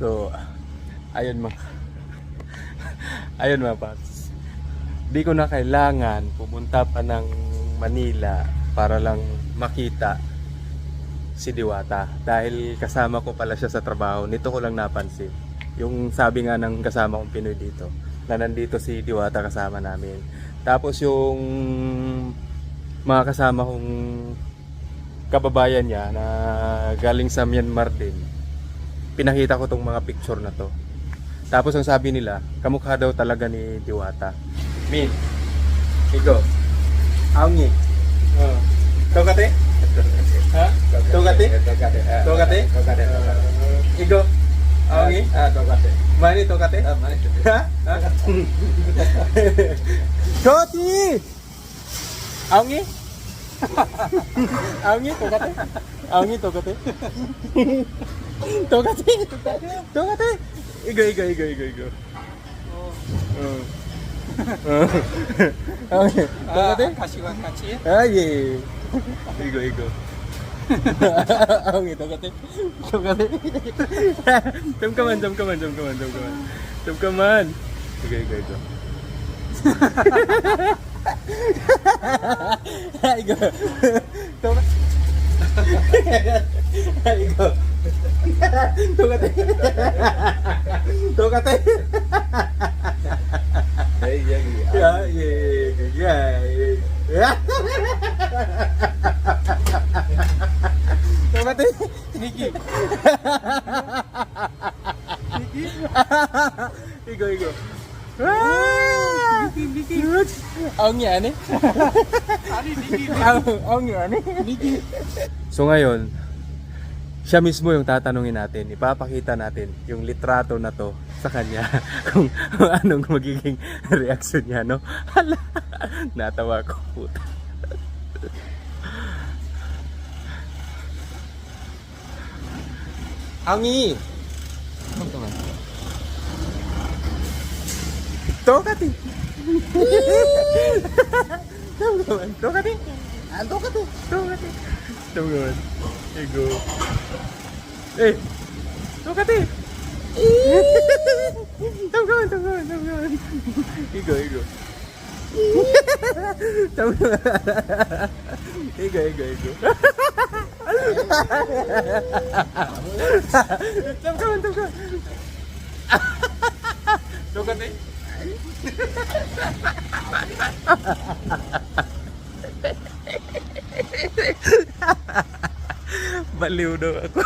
So, ayun mga ayun mga paps. Di ko na kailangan pumunta pa ng Manila para lang makita si Diwata. Dahil kasama ko pala siya sa trabaho. Nito ko lang napansin. Yung sabi nga ng kasama kong Pinoy dito, na nandito si Diwata kasama namin. Tapos yung mga kasama kong kababayan niya na galing sa Myanmar din, pinakita ko tong mga picture na to. Tapos ang sabi nila, kamukha daw talaga ni Diwata. Min, Igo, Aungi, Tokate? Ha? Tokate? Tokate? Igo, Aungi? Tokate. Mani Tokate? Mani. Ha? Toti! Aungi? Aungi Tokate? Aungi Tokate? Tokate? Tokate? Igo. Okay. Tokate? Kashiwa kachi. Ah, yeah. Igo. Okay, Tokate. Jump ka man. Igo. Igo. Igo. Tokate. Yeah. Tokate. Niki. Igo. Niki. Ang yan eh. Ang yan eh. So ngayon, siya mismo yung tatanungin natin, ipapakita natin yung litrato na to sa kanya kung anong magiging reaksyon niya, no? Hala, natawa ko, puta. Angi! Tokati! Tokati! Tungguan. Ego. Tokati! Tungguan. Ego. Ego. Tungguan. Tokati! Baliw daw ako.